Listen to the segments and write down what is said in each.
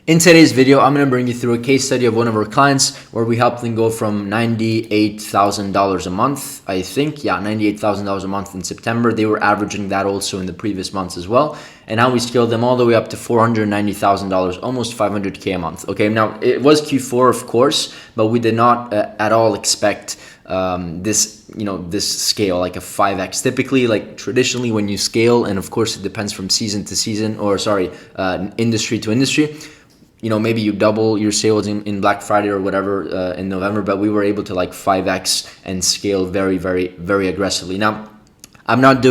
In today's video, I'm going to bring you through a case study of one of our clients where we helped them go from $98,000 a month, I think. Yeah, $98,000 a month in September. They were averaging that also in the previous months as well. And now we scaled them all the way up to $490,000, almost $500K a month. Okay, now it was Q4, of course, but we did not at all expect this scale, like a 5x. Typically, like traditionally when you scale, and of course it depends from season to season, or industry to industry, maybe you double your sales in Black Friday or whatever in November, but we were able to like 5x and scale very, very, very aggressively. Now, I want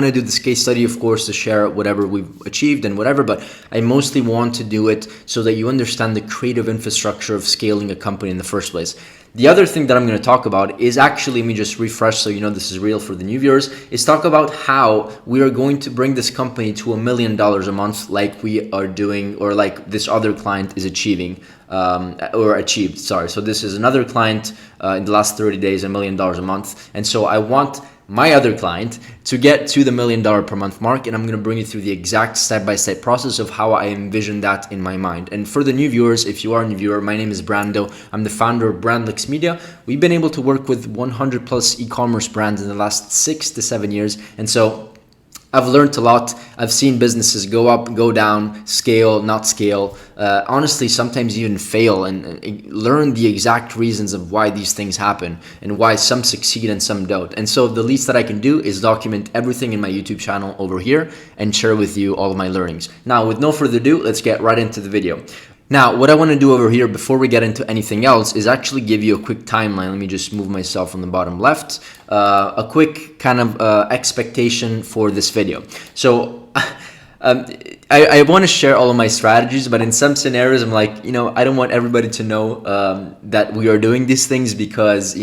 to do this case study, of course, to share whatever we've achieved and whatever, but I mostly want to do it so that you understand the creative infrastructure of scaling a company in the first place. The other thing that I'm going to talk about is actually, let me just refresh so you know this is real for the new viewers, is talk about how we are going to bring this company to $1 million a month like we are doing, or like this other client is achieving, or achieved, sorry. So this is another client in the last 30 days, $1 million a month. And so I want my other client to get to the $1 million per month mark, and I'm going to bring you through the exact step-by-step process of how I envision that in my mind. And for the new viewers, if you are a new viewer, my name is Brando. I'm the founder of Brandlix Media. We've been able to work with 100 plus e-commerce brands in the last 6 to 7 years, and so I've learned a lot. I've seen businesses go up, go down, scale, not scale. Honestly, sometimes even fail, and learn the exact reasons of why these things happen and why some succeed and some don't. And so the least that I can do is document everything in my YouTube channel over here and share with you all of my learnings. Now, with no further ado, let's get right into the video. Now, what I want to do over here before we get into anything else is actually give you a quick timeline. Let me just move myself on the bottom left. A quick kind of expectation for this video. So I want to share all of my strategies, but in some scenarios, I'm like, I don't want everybody to know that we are doing these things because,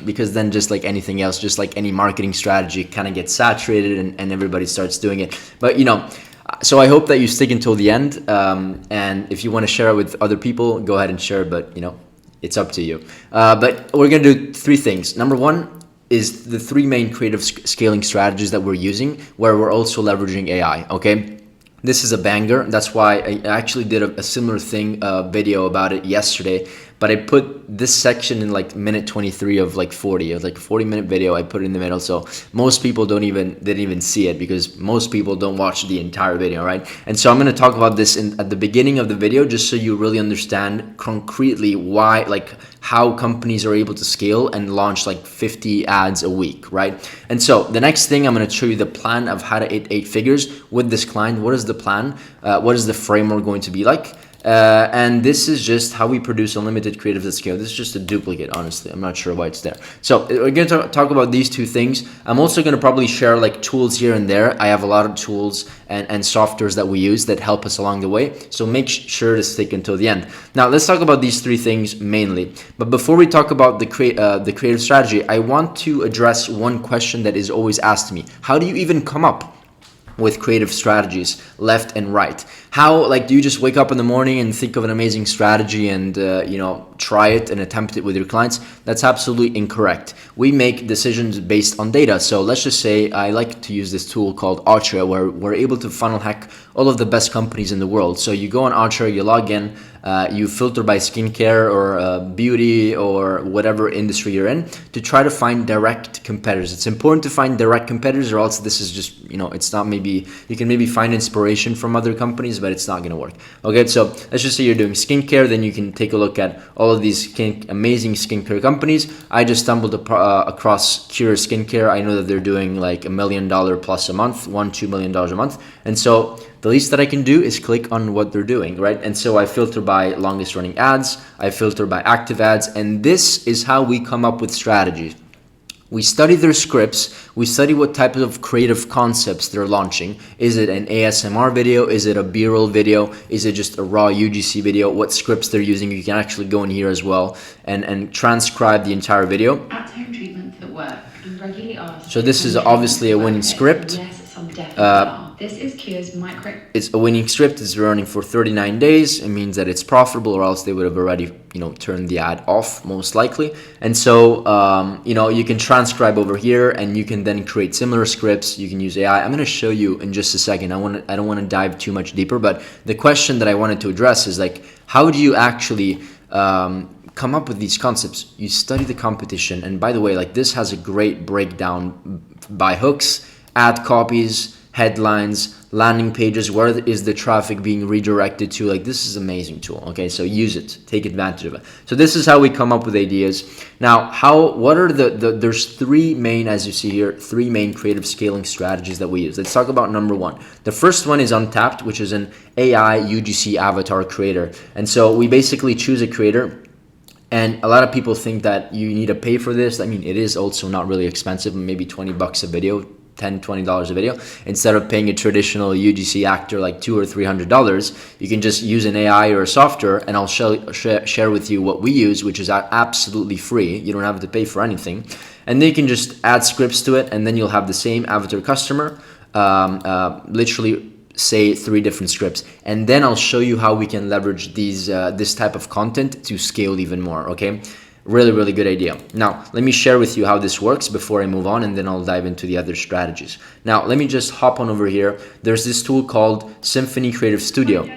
because then just like anything else, just like any marketing strategy kind of gets saturated and everybody starts doing it. But, so I hope that you stick until the end, and if you want to share it with other people, go ahead and share, but it's up to you. But we're going to do 3 things. Number 1 is the 3 main creative scaling strategies that we're using, where we're also leveraging AI, okay? This is a banger. That's why I actually did a similar thing, video about it yesterday, but I put this section in like minute 23 of like 40. It was like a 40-minute video. I put it in the middle, so most people didn't even see it because most people don't watch the entire video, right? And so I'm going to talk about this at the beginning of the video, just so you really understand concretely why, like how companies are able to scale and launch like 50 ads a week, right? And so the next thing, I'm going to show you the plan of how to hit 8 figures with this client. What is the plan? What is the framework going to be like? And this is just how we produce unlimited creatives at scale. This is just a duplicate, honestly. I'm not sure why it's there. So we're going to talk about these 2 things. I'm also going to probably share like tools here and there. I have a lot of tools and softwares that we use that help us along the way. So make sure to stick until the end. Now let's talk about these 3 things mainly. But before we talk about the creative strategy, I want to address one question that is always asked to me. How do you even come up with creative strategies left and right? How, like, do you just wake up in the morning and think of an amazing strategy and try it and attempt it with your clients? That's absolutely incorrect. We make decisions based on data. So let's just say I like to use this tool called Archer, where we're able to funnel hack all of the best companies in the world. So you go on Archer, you log in, you filter by skincare or beauty or whatever industry you're in to try to find direct competitors. It's important to find direct competitors, or else this is just, it's not, maybe you can maybe find inspiration from other companies, but it's not going to work. Okay, so let's just say you're doing skincare, then you can take a look at all of these amazing skincare companies. I just stumbled across Cure Skincare. I know that they're doing like $1 million plus a month, $2 million a month. And so the least that I can do is click on what they're doing, right? And so I filter by longest running ads, I filter by active ads, and this is how we come up with strategies. We study their scripts, we study what type of creative concepts they're launching. Is it an ASMR video? Is it a B-roll video? Is it just a raw UGC video? What scripts they're using? You can actually go in here as well and transcribe the entire video. At-home treatments that work. Regularly asked. So this is obviously a winning script. Yes, some definitely are. This is Kia's micro. It's a winning script. It's running for 39 days. It means that it's profitable, or else they would have already, turned the ad off most likely. And so, you can transcribe over here, and you can then create similar scripts. You can use AI. I'm going to show you in just a second. I don't want to dive too much deeper, but the question that I wanted to address is like, how do you actually come up with these concepts? You study the competition, and by the way, like this has a great breakdown by hooks, ad copies, headlines, landing pages, where is the traffic being redirected to. Like, this is an amazing tool. Okay, so use it, take advantage of it. So this is how we come up with ideas. Now, what are there's three main, as you see here, three main creative scaling strategies that we use. Let's talk about number one. The first one is Untapped, which is an AI UGC avatar creator. And so we basically choose a creator, and a lot of people think that you need to pay for this. I mean, it is also not really expensive, maybe $20 a video, $10-$20 a video. Instead of paying a traditional UGC actor like $200 or $300, you can just use an AI or a software, and I'll share with you what we use, which is absolutely free. You don't have to pay for anything, and then you can just add scripts to it, and then you'll have the same avatar customer, literally say 3 different scripts, and then I'll show you how we can leverage this type of content to scale even more. Okay, really good idea. Now let me share with you how this works before I move on, and then I'll dive into the other strategies. Now let me just hop on over here. There's this tool called Symphony Creative Studio.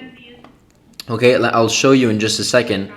Okay, I'll show you in just a second.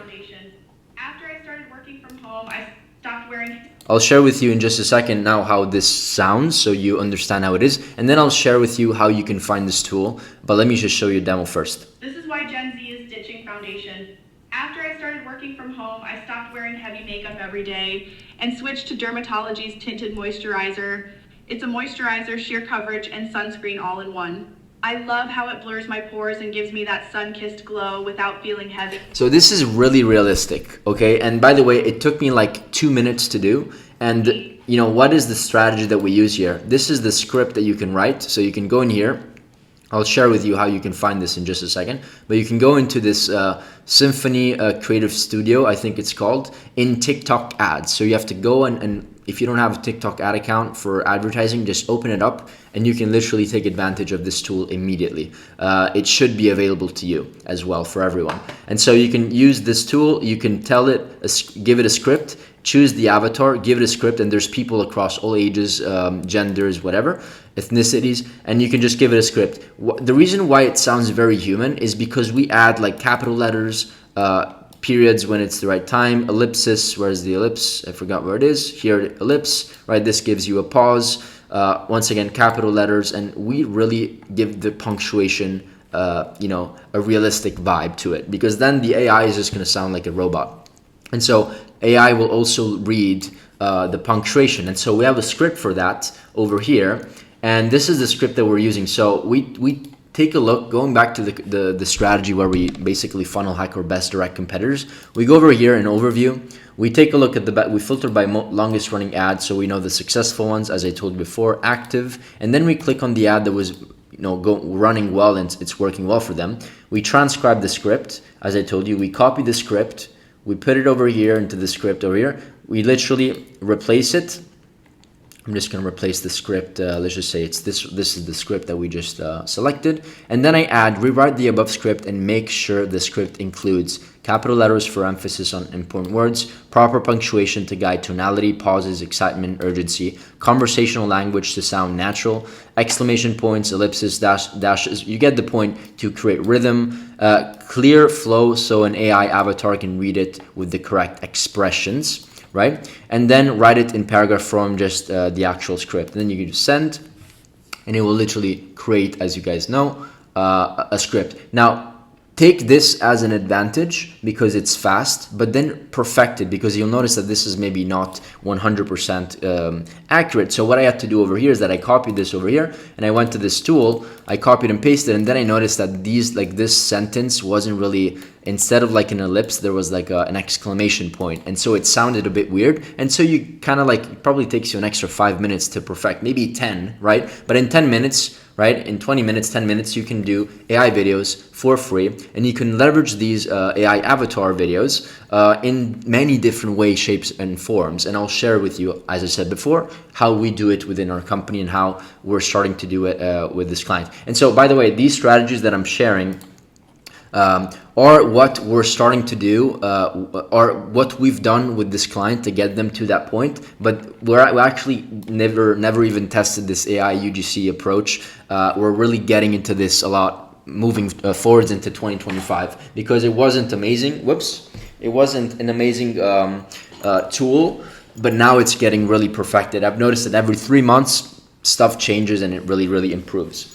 After I started working from home, I stopped wearing. I'll share with you in just a second now how this sounds, so you understand how it is, and then I'll share with you how you can find this tool. But let me just show you a demo first. This is why Gen Z is ditching foundation. After I started working from home, I stopped wearing heavy makeup every day and switched to Dermatology's tinted moisturizer. It's a moisturizer, sheer coverage, and sunscreen all in one. I love how it blurs my pores and gives me that sun-kissed glow without feeling heavy. So this is really realistic, okay? And by the way, it took me like 2 minutes to do. And what is the strategy that we use here? This is the script that you can write. So you can go in here. I'll share with you how you can find this in just a second. But you can go into this Symphony Creative Studio, I think it's called, in TikTok ads. So you have to go and if you don't have a TikTok ad account for advertising, just open it up, and you can literally take advantage of this tool immediately. It should be available to you as well, for everyone. And so you can use this tool. You can tell it, give it a script, choose the avatar, give it a script, and there's people across all ages, genders, whatever, ethnicities, and you can just give it a script. The reason why it sounds very human is because we add like capital letters, periods when it's the right time, ellipsis, where's the ellipse? I forgot where it is. Here, ellipse, right? This gives you a pause. Once again, capital letters, and we really give the punctuation, a realistic vibe to it, because then the AI is just going to sound like a robot. And so AI will also read the punctuation. And so we have a script for that over here. And this is the script that we're using. So we take a look, going back to the strategy where we basically funnel hack our best direct competitors. We go over here in overview. We take a look at we filter by longest running ads, so we know the successful ones, as I told you before, active. And then we click on the ad that was running well and it's working well for them. We transcribe the script, as I told you. We copy the script. We put it over here into the script over here. We literally replace it. I'm just going to replace the script. Let's just say it's this is the script that we just selected. And then I rewrite the above script and make sure the script includes capital letters for emphasis on important words, proper punctuation to guide tonality, pauses, excitement, urgency, conversational language to sound natural, exclamation points, ellipses, dashes. You get the point, to create rhythm, clear flow so an AI avatar can read it with the correct expressions. Right? And then write it in paragraph form, just the actual script. And then you can just send, and it will literally create, as you guys know, a script. Now, take this as an advantage because it's fast, but then perfect it, because you'll notice that this is maybe not 100% accurate. So what I had to do over here is that I copied this over here, and I went to this tool, I copied and pasted, and then I noticed that this sentence wasn't really, instead of like an ellipse, there was like an exclamation point. And so it sounded a bit weird. And so you kind of it probably takes you an extra 5 minutes to perfect, maybe 10, right? But in 10 minutes, right? In 20 minutes, 10 minutes, you can do AI videos for free, and you can leverage these AI avatar videos in many different ways, shapes, and forms. And I'll share with you, as I said before, how we do it within our company and how we're starting to do it with this client. And so, by the way, these strategies that I'm sharing or what we're starting to do, or what we've done with this client to get them to that point. But we actually never even tested this AI UGC approach. We're really getting into this a lot, moving forwards into 2025, because it wasn't amazing. It wasn't an amazing tool, but now it's getting really perfected. I've noticed that every 3 months stuff changes and it really improves.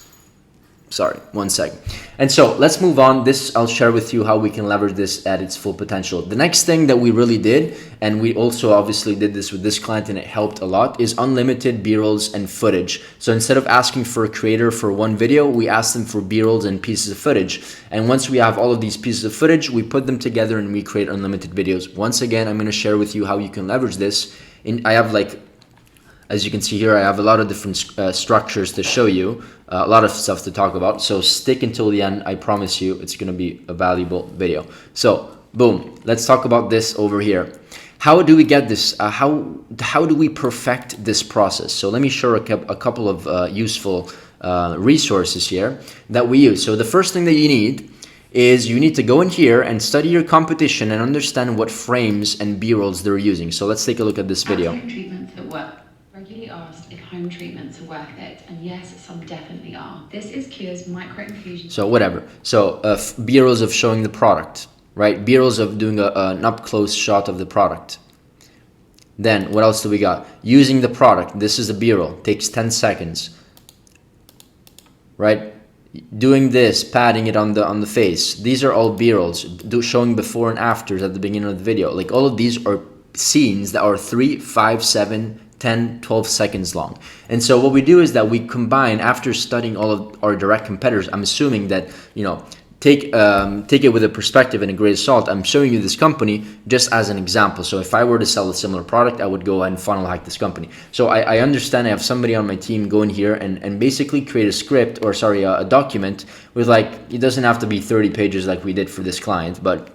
Sorry, 1 second. And so let's move on. This, I'll share with you how we can leverage this at its full potential. The next thing that we really did, and we also obviously did this with this client and it helped a lot, is unlimited B-rolls and footage. So instead of asking for a creator for one video, we asked them for B-rolls and pieces of footage. And once we have all of these pieces of footage, we put them together and we create unlimited videos. Once again, I'm going to share with you how you can leverage this. I have, like, as you can see here, I have a lot of different structures to show you, a lot of stuff to talk about. So stick until the end. I promise you it's going to be a valuable video. So boom, let's talk about this over here. How do we get this? How do we perfect this process? So let me show a couple of useful resources here that we use. So the first thing that you need is you need to go in here and study your competition and understand what frames and B-rolls they're using. So let's take a look at this video. Treatments that work. Regularly asked if home treatments are worth it, and yes, some definitely are. This is Cure's micro-infusion. So whatever. So B-rolls of showing the product, right? B-rolls of doing an up-close shot of the product. Then what else do we got? Using the product. This is a B-roll. Takes 10 seconds, right? Doing this, patting it on the face. These are all B-rolls. Showing before and afters at the beginning of the video. Like, all of these are scenes that are 3, 5, 7, 10, 12 seconds long. And so what we do is that we combine, after studying all of our direct competitors, I'm assuming that, you know, take it with a perspective and a grain of salt. I'm showing you this company just as an example. So if I were to sell a similar product, I would go and funnel hack this company. So I understand I have somebody on my team go in here and basically create a script, or sorry, a document with, like, it doesn't have to be 30 pages like we did for this client, but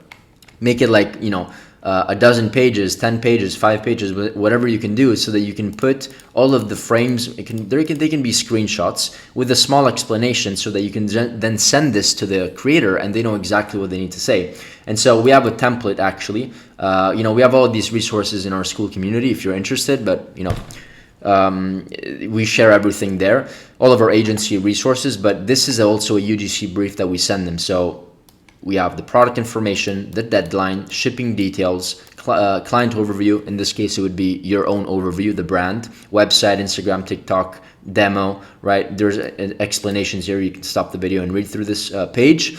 make it like, you know, a dozen pages, 10 pages, 5 pages, whatever you can do, so that you can put all of the frames. They can be screenshots with a small explanation, so that you can then send this to the creator and they know exactly what they need to say. And so we have a template, actually. You know, we have all of these resources in our school community if you're interested, but, you know, we share everything there, all of our agency resources. But this is also a UGC brief that we send them. So we have the product information, the deadline, shipping details, client overview. In this case, it would be your own overview, the brand, website, Instagram, TikTok, demo, right? There's explanations here. You can stop the video and read through this page.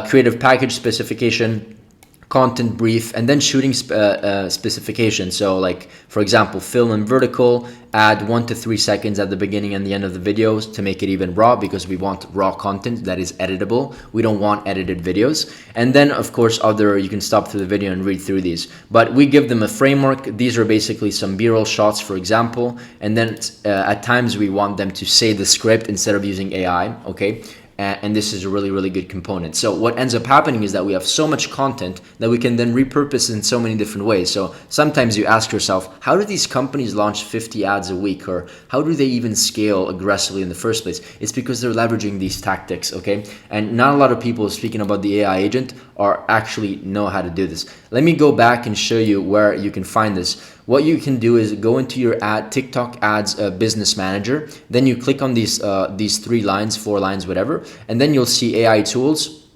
Creative package specification, content brief, and then shooting specification. So, like, for example, film and vertical, add 1 to 3 seconds at the beginning and the end of the videos to make it even raw, because we want raw content that is editable. We don't want edited videos. And then, of course, you can stop through the video and read through these. But we give them a framework. These are basically some B-roll shots, for example. And then at times we want them to say the script instead of using AI, okay? And this is a really good component. So what ends up happening is that we have so much content that we can then repurpose in so many different ways. So sometimes you ask yourself, how do these companies launch 50 ads a week, or how do they even scale aggressively in the first place? It's because they're leveraging these tactics, okay? And not a lot of people speaking about the AI agent actually know how to do this. Let me go back and show you where you can find this. What you can do is go into your TikTok ads business manager. Then you click on these 3 lines, 4 lines, whatever, and then you'll see AI tools.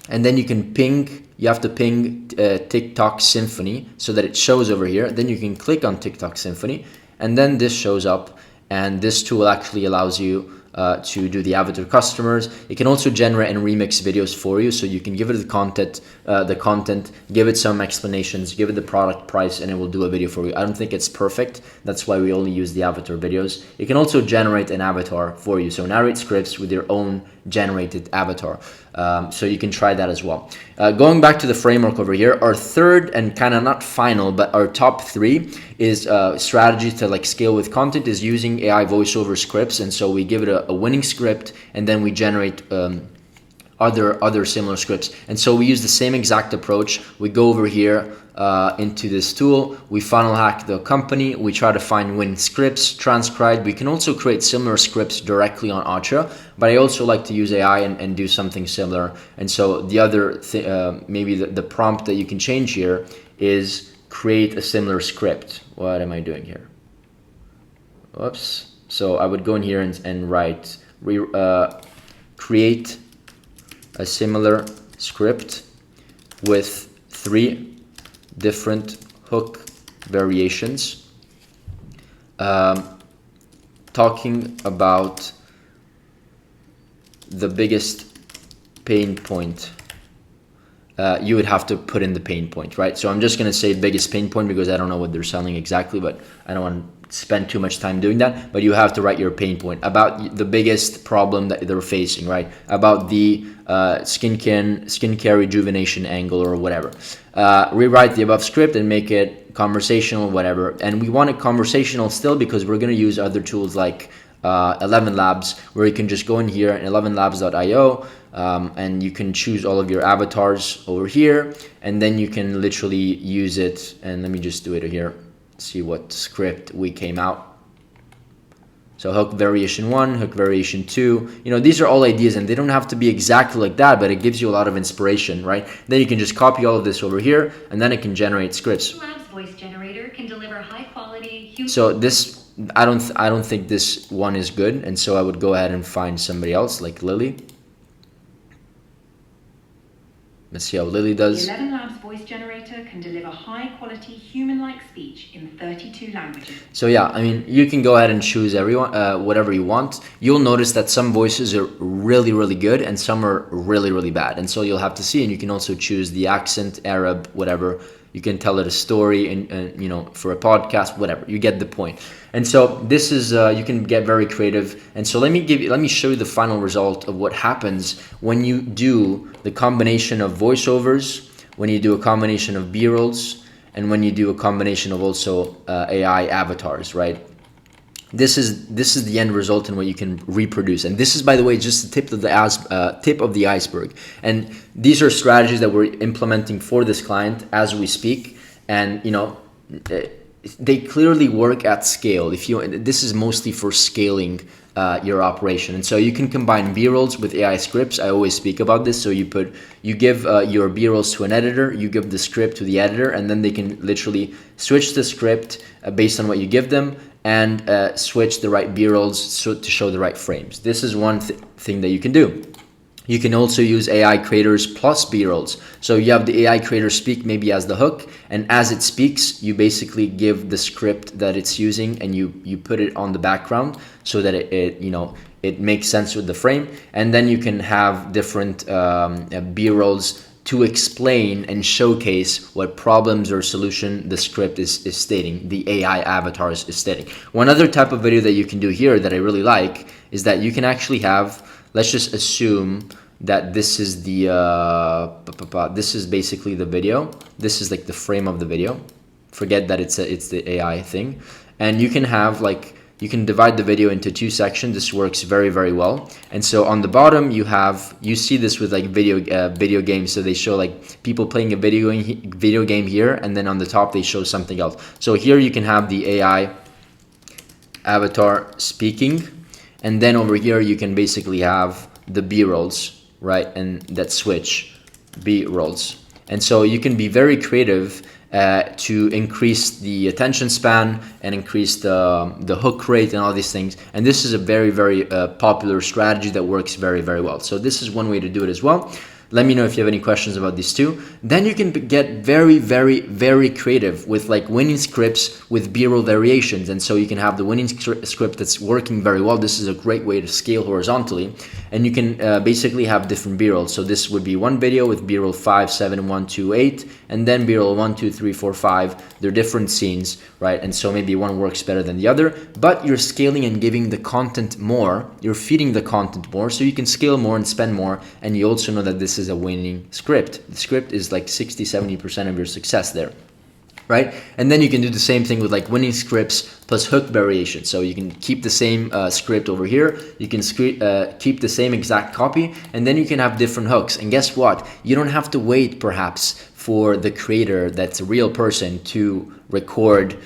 And then you can ping. You have to ping TikTok Symphony so that it shows over here. Then you can click on TikTok Symphony, and then this shows up. And this tool actually allows you to do the avatar customers. It can also generate and remix videos for you, so you can give it the content, give it some explanations, give it the product price, and it will do a video for you. I don't think it's perfect. That's why we only use the avatar videos. It can also generate an avatar for you, so narrate scripts with your own generated avatar. So you can try that as well. Going back to the framework over here, our third and kind of not final, but our top 3 is strategy to like scale with content is using AI voiceover scripts. And so we give it a winning script, and then we generate other similar scripts. And so we use the same exact approach. We go over here into this tool, we funnel hack the company, we try to find win scripts, transcribe. We can also create similar scripts directly on Acha, but I also like to use AI and do something similar. And so the other maybe the prompt that you can change here is create a similar script. What am I doing here? Whoops. So I would go in here and write create a similar script with 3 different hook variations, talking about the biggest pain point. You would have to put in the pain point, right? So I'm just going to say biggest pain point because I don't know what they're selling exactly, but I don't want to spend too much time doing that. But you have to write your pain point about the biggest problem that they're facing, right? About the skincare rejuvenation angle or whatever. Rewrite the above script and make it conversational, whatever. And we want it conversational still because we're going to use other tools like 11 Labs, where you can just go in here in 11labs.io, and you can choose all of your avatars over here, and then you can literally use it. And let me just do it here, see what script we came out. So hook variation 1, hook variation 2, these are all ideas, and they don't have to be exactly like that, but it gives you a lot of inspiration, right? Then you can just copy all of this over here, and then it can generate scripts. Labs voice generator can deliver high quality. So this, I don't think this one is good, and so I would go ahead and find somebody else like Lily. Let's see how Lily does. The 11 Labs voice generator can deliver high-quality human-like speech in 32 languages. So yeah, I mean, you can go ahead and choose whatever you want. You'll notice that some voices are really, really good and some are really, really bad. And so you'll have to see, and you can also choose the accent, Arab, whatever. You can tell it a story and for a podcast, whatever. You get the point. And so this is you can get very creative. And so let me show you the final result of what happens when you do the combination of voiceovers, when you do a combination of B-rolls, and when you do a combination of also AI avatars, right? This is the end result and what you can reproduce. And this is, by the way, just the tip of the iceberg. And these are strategies that we're implementing for this client as we speak. And they clearly work at scale. This is mostly for scaling your operation. And so you can combine B-rolls with AI scripts. I always speak about this. So you give your B-rolls to an editor, you give the script to the editor, and then they can literally switch the script based on what you give them, and switch the right B-rolls to show the right frames. This is one thing that you can do. You can also use AI creators plus B-rolls. So you have the AI creator speak maybe as the hook, and as it speaks, you basically give the script that it's using, and you put it on the background so that it makes sense with the frame. And then you can have different B-rolls to explain and showcase what problems or solution the script is stating, the AI avatars is stating. One other type of video that you can do here that I really like is that you can actually have, let's just assume that this is this is basically the video. This is like the frame of the video. Forget that it's the AI thing. And you can have you can divide the video into 2 sections. This works very, very well. And so on the bottom you see this with video games. So they show people playing a video game here, and then on the top they show something else. So here you can have the AI avatar speaking, and then over here you can basically have the B-rolls, right? And that switch B-rolls. And so you can be very creative to increase the attention span and increase the hook rate and all these things. And this is a very, very popular strategy that works very, very well. So this is one way to do it as well. Let me know if you have any questions about these two. Then you can get very, very, very creative with like winning scripts with B-roll variations. And so you can have the winning script that's working very well. This is a great way to scale horizontally. And you can basically have different B-rolls. So this would be one video with B-roll 5, 7, 1, 2, 8, and then B-roll 1, 2, 3, 4, 5. They're different scenes, right? And so maybe one works better than the other, but you're scaling and giving the content more. You're feeding the content more, so you can scale more and spend more. And you also know that this is a winning script. The script is like 60, 70% of your success there, right? And then you can do the same thing with like winning scripts plus hook variation. So you can keep the same script over here. You can keep the same exact copy, and then you can have different hooks. And guess what? You don't have to wait perhaps for the creator that's a real person to record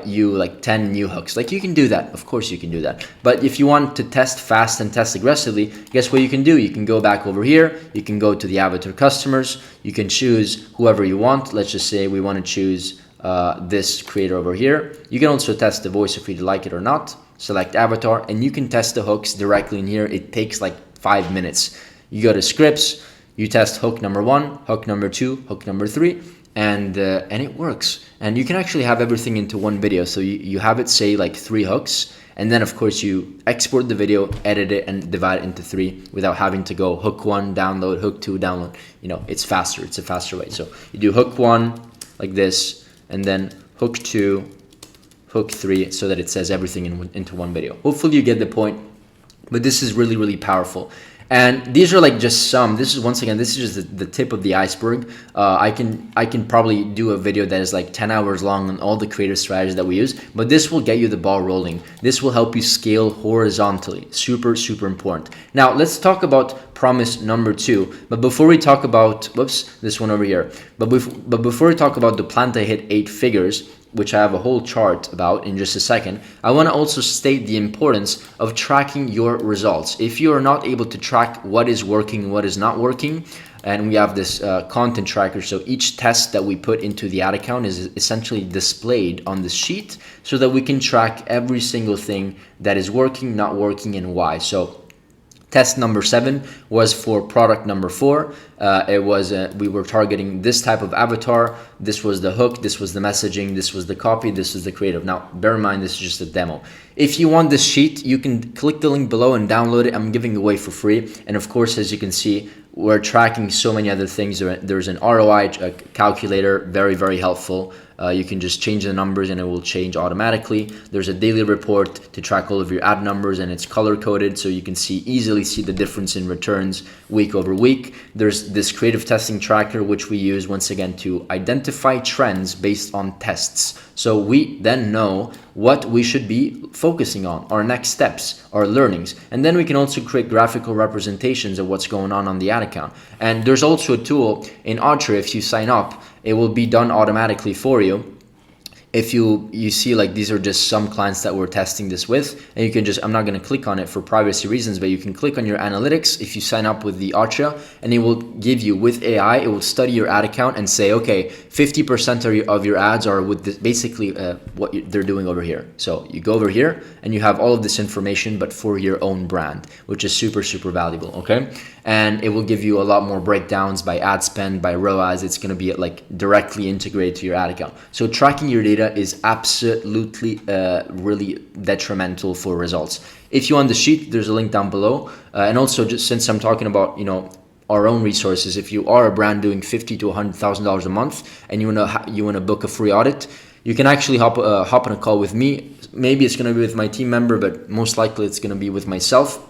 you like 10 new hooks. Like you can do that. Of course you can do that. But if you want to test fast and test aggressively, guess what you can do? You can go back over here. You can go to the avatar customers. You can choose whoever you want. Let's just say we want to choose this creator over here. You can also test the voice if you like it or not. Select avatar, and you can test the hooks directly in here. It takes like 5 minutes. You go to scripts, you test hook number 1, hook number 2, hook number 3, and it works. And you can actually have everything into one video. So you have it say like 3 hooks, and then of course you export the video, edit it, and divide it into 3 without having to go hook 1, download, hook 2, download. You know, it's faster. It's a faster way. So you do hook 1 like this, and then hook 2, hook 3, so that it says everything into one video. Hopefully you get the point, but this is really, really powerful. And these are like just some. This is, once again, this is just the tip of the iceberg. I can probably do a video that is like 10 hours long on all the creative strategies that we use, but this will get you the ball rolling. This will help you scale horizontally. Super, super important. Now let's talk about promise number 2. But before we talk about, whoops, this one over here. But before we talk about the plan to hit 8 figures, which I have a whole chart about in just a second, I want to also state the importance of tracking your results. If you are not able to track what is working and what is not working, and we have this content tracker, so each test that we put into the ad account is essentially displayed on the sheet so that we can track every single thing that is working, not working, and why. So test number 7 was for product number 4. It was we were targeting this type of avatar. This was the hook, this was the messaging, this was the copy, this is the creative. Now bear in mind, this is just a demo. If you want this sheet, you can click the link below and download it. I'm giving away for free. And of course, as you can see, we're tracking so many other things. There's an ROI calculator, very, very helpful. You can just change the numbers and it will change automatically. There's a daily report to track all of your ad numbers, and it's color coded so you can easily see the difference in returns week over week. There's this creative testing tracker, which we use once again to identify trends based on tests. So we then know what we should be focusing on, our next steps, our learnings. And then we can also create graphical representations of what's going on the ad account. And there's also a tool in Archer. If you sign up, it will be done automatically for you. If you see, like, these are just some clients that we're testing this with, and you can just, I'm not going to click on it for privacy reasons, but you can click on your analytics if you sign up with the Archer, and it will give you, with AI, it will study your ad account and say, okay, 50% of your ads are with this, basically what they're doing over here. So you go over here and you have all of this information, but for your own brand, which is super, super valuable, okay? And it will give you a lot more breakdowns by ad spend, by ROAS. It's going to be like directly integrated to your ad account. So tracking your data is absolutely really detrimental for results. If you want the sheet, there's a link down below. And also, just since I'm talking about, our own resources, if you are a brand doing $50,000 to $100,000 a month and you wanna book a free audit, you can actually hop on a call with me. Maybe it's gonna be with my team member, but most likely it's gonna be with myself.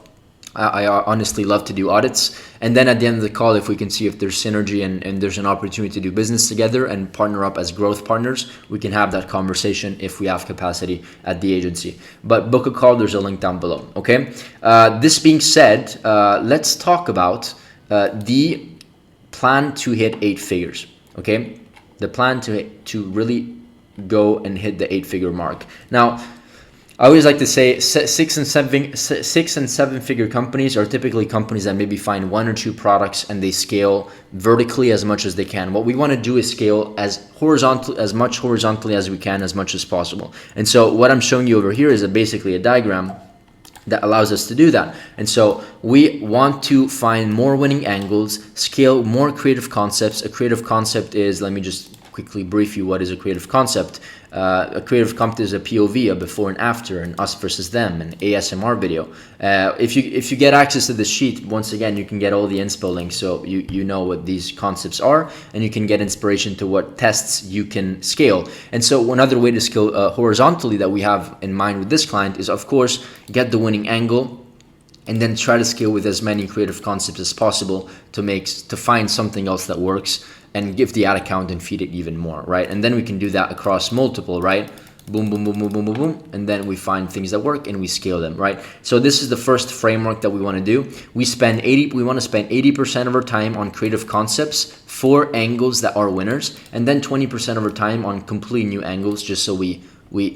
I honestly love to do audits. And then at the end of the call, if we can see if there's synergy and there's an opportunity to do business together and partner up as growth partners, we can have that conversation if we have capacity at the agency. But book a call, there's a link down below, okay? This being said, let's talk about the plan to hit 8 figures, okay? The plan to really go and hit the 8-figure mark. Now, I always like to say 6 and 7 figure companies are typically companies that maybe find 1 or 2 products and they scale vertically as much as they can. What we want to do is scale as much horizontally as we can, as much as possible. And so what I'm showing you over here is basically a diagram that allows us to do that. And so we want to find more winning angles, scale more creative concepts. A creative concept is, let me just quickly brief you what is a creative concept. A creative concept is a POV, a before and after, an us versus them, an ASMR video. If you get access to this sheet, once again, you can get all the inspo links, so you know what these concepts are, and you can get inspiration to what tests you can scale. And so another way to scale horizontally that we have in mind with this client is, of course, get the winning angle, and then try to scale with as many creative concepts as possible to find something else that works, and give the ad account and feed it even more, right? And then we can do that across multiple, right? Boom, boom, boom, boom, boom, boom, boom. And then we find things that work and we scale them, right? So this is the first framework that we want to do. We want to spend 80% of our time on creative concepts for angles that are winners, and then 20% of our time on completely new angles, just so we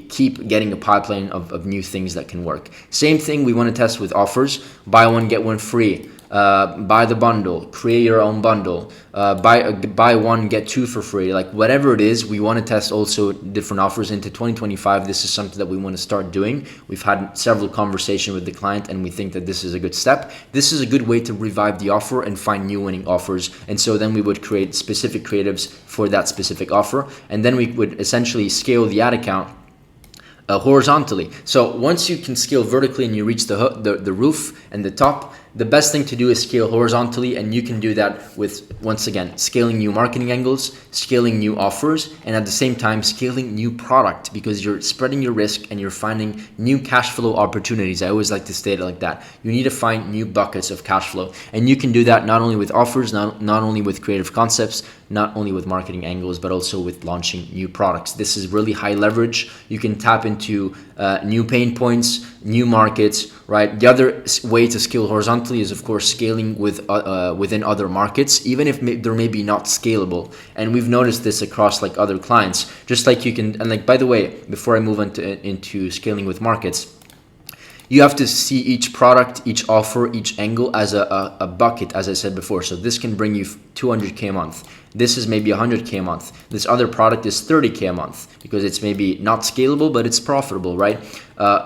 keep getting a pipeline of new things that can work. Same thing we want to test with offers. Buy one, get one free. Buy the bundle, create your own bundle, buy one, get two for free. Like whatever it is, we want to test also different offers into 2025. This is something that we want to start doing. We've had several conversations with the client, and we think that this is a good step. This is a good way to revive the offer and find new winning offers. And so then we would create specific creatives for that specific offer, and then we would essentially scale the ad account horizontally. So once you can scale vertically and you reach the roof and the top, the best thing to do is scale horizontally, and you can do that with, once again, scaling new marketing angles, scaling new offers, and at the same time scaling new product, because you're spreading your risk and you're finding new cash flow opportunities. I always like to state it like that. You need to find new buckets of cash flow, and you can do that not only with offers, not only with creative concepts, not only with marketing angles, but also with launching new products. This is really high leverage. You can tap into new pain points, new markets, right? The other way to scale horizontally is, of course, scaling within other markets, even if they're maybe not scalable. And we've noticed this across like other clients. Just like you can, and like, by the way, before I move into scaling with markets, you have to see each product, each offer, each angle as a bucket, as I said before. So this can bring you 200K a month. This is maybe 100K a month. This other product is 30K a month because it's maybe not scalable, but it's profitable, right?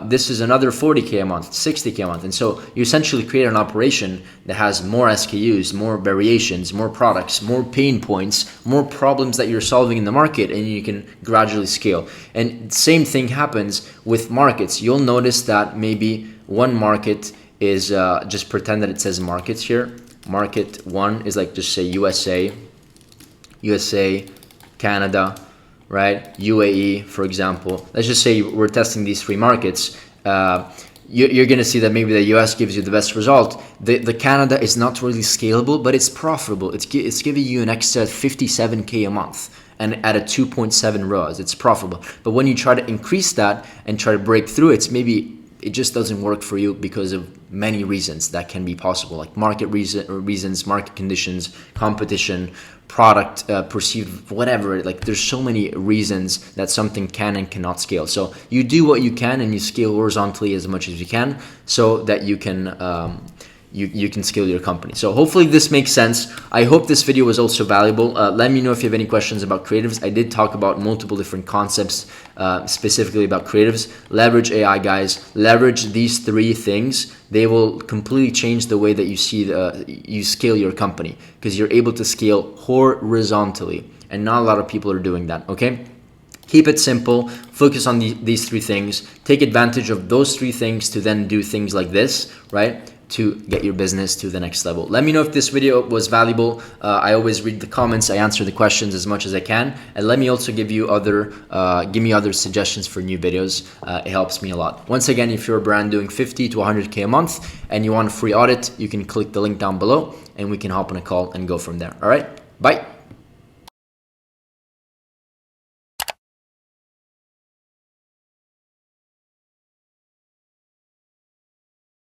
This is another 40K a month, 60K a month. And so you essentially create an operation that has more SKUs, more variations, more products, more pain points, more problems that you're solving in the market, and you can gradually scale. And same thing happens with markets. You'll notice that maybe one market is, just pretend that it says markets here. Market one is like, just say USA, Canada, right? UAE, for example. Let's just say we're testing these three markets. You're going to see that maybe the US gives you the best result. The Canada is not really scalable, but it's profitable. It's giving you an extra 57K a month. And at a 2.7 ROAS, it's profitable. But when you try to increase that and try to break through, it just doesn't work for you because of many reasons that can be possible, like market reasons, market conditions, competition, product perceived, whatever. Like there's so many reasons that something can and cannot scale. So you do what you can and you scale horizontally as much as you can, so that you can you can scale your company. So hopefully this makes sense. I hope this video was also valuable. Let me know if you have any questions about creatives. I did talk about multiple different concepts, specifically about creatives. Leverage AI, guys. Leverage these three things. They will completely change the way that you see you scale your company, because you're able to scale horizontally, and not a lot of people are doing that, okay? Keep it simple, focus on these three things, take advantage of those three things to then do things like this, right? To get your business to the next level. Let me know if this video was valuable. I always read the comments, I answer the questions as much as I can, and let me also give me other suggestions for new videos. It helps me a lot. Once again, if you're a brand doing 50 to 100K a month and you want a free audit, you can click the link down below and we can hop on a call and go from there. All right, bye.